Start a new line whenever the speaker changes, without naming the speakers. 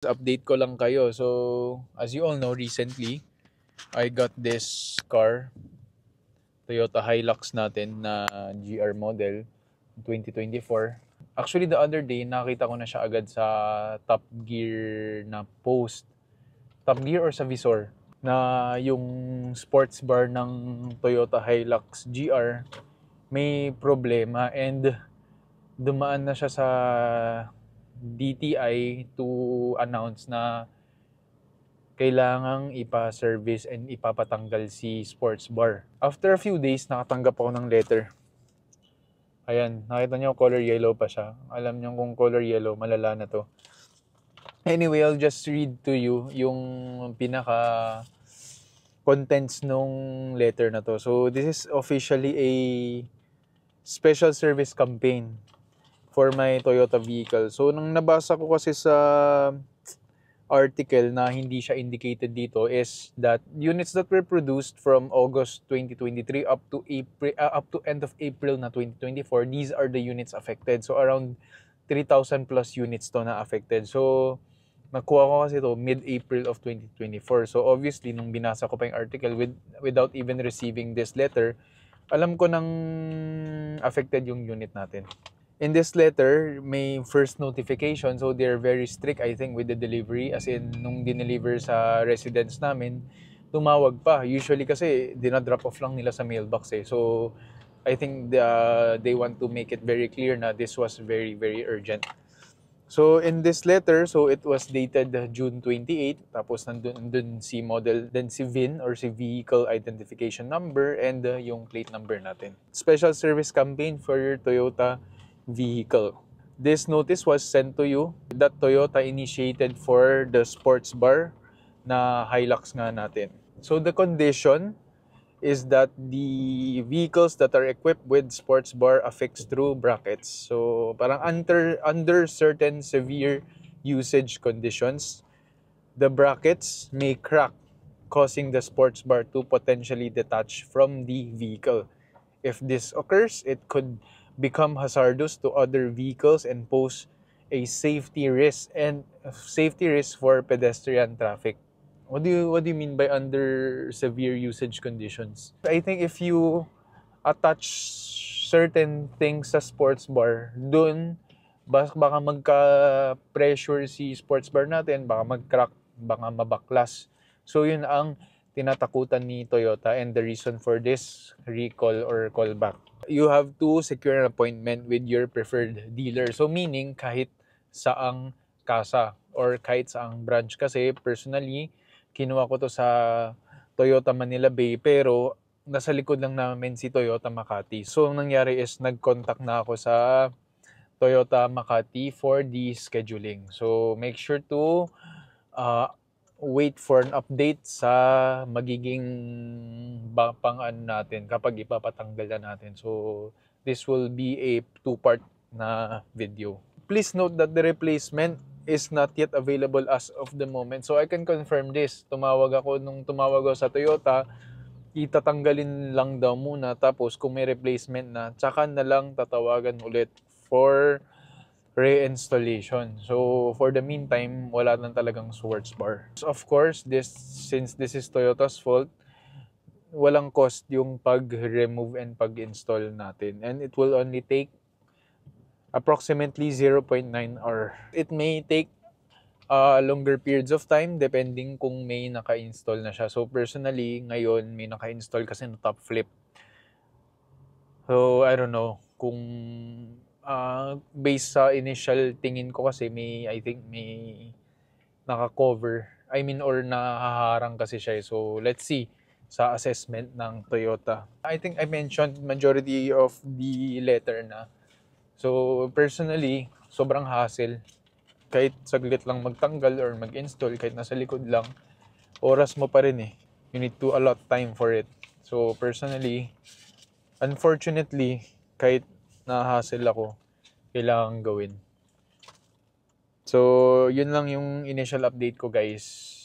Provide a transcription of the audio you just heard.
Update ko lang kayo. So, as you all know, recently, I got this car, Toyota Hilux natin na GR model 2024. Actually, the other day, nakita ko na siya agad sa Top Gear na post. Top Gear or sa Visor na yung sports bar ng Toyota Hilux GR may problema and dumaan na siya sa DTI to announce na kailangang ipa-service and ipapatanggal si sports bar. After a few days, nakatanggap ako ng letter. Ayan, nakita niyo color yellow pa siya. Alam niyo kung color yellow, malala na to. Anyway, I'll just read to you yung pinaka contents nung letter na to. So, this is officially a special service campaign for my Toyota vehicle. So, nang nabasa ko kasi sa article na hindi siya indicated dito is that units that were produced from August 2023 up to end of April na 2024, these are the units affected. So around 3,000 plus units to na affected. So nakuha ko kasi to mid-April of 2024. So obviously nung binasa ko pa yung article without even receiving this letter, alam ko nang affected yung unit natin. In this letter, may first notification. So, they're very strict, I think, with the delivery. As in, nung dineliver sa residence namin, tumawag pa. Usually kasi, dinadrop off lang nila sa mailbox eh. So, I think they want to make it very clear na this was very, very urgent. So, in this letter, so it was dated June 28. Tapos, nandun si model, then si VIN or si Vehicle Identification Number and yung plate number natin. Special service campaign for your Toyota vehicle. This notice was sent to you that Toyota initiated for the sports bar na Hilux nga natin. So the condition is that the vehicles that are equipped with sports bar affixed through brackets. So parang under certain severe usage conditions, the brackets may crack, causing the sports bar to potentially detach from the vehicle. If this occurs, it could become hazardous to other vehicles and pose a safety risk for pedestrian traffic. What do you mean by under severe usage conditions? I think if you attach certain things sa sports bar, dun baka magka-pressure si sports bar natin, baka mag-crack, baka mabaklas. So yun ang tinatakutan ni Toyota and the reason for this recall or callback. You have to secure an appointment with your preferred dealer. So meaning kahit saang kasa or kahit saang branch. Kasi personally, kinuha ko to sa Toyota Manila Bay pero nasa likod lang namin si Toyota Makati. So ang nangyari is nag-contact na ako sa Toyota Makati for the scheduling. So make sure to wait for an update sa magiging pang-ano natin kapag ipapatanggal na natin. So, this will be a two-part na video. Please note that the replacement is not yet available as of the moment. So, I can confirm this. Nung tumawag ako sa Toyota, itatanggalin lang daw muna. Tapos, kung may replacement na, tsaka na lang tatawagan ulit for reinstallation. So, for the meantime, wala nang talagang sports bar. So, of course, since this is Toyota's fault, walang cost yung pag-remove and pag-install natin. And it will only take approximately 0.9 hour. It may take longer periods of time depending kung may naka-install na siya. So, personally, ngayon may naka-install kasi na top flip. So, I don't know kung based sa initial tingin ko kasi I think may naka-cover. Or nahaharang kasi siya. So, let's see sa assessment ng Toyota. I think I mentioned majority of the letter na. So, personally, sobrang hassle. Kahit saglit lang magtanggal or mag-install, kahit nasa likod lang, oras mo pa rin eh. You need to allot time for it. So, personally, unfortunately, kahit na-hassle ako, kailangan gawin. So, yun lang yung initial update ko guys.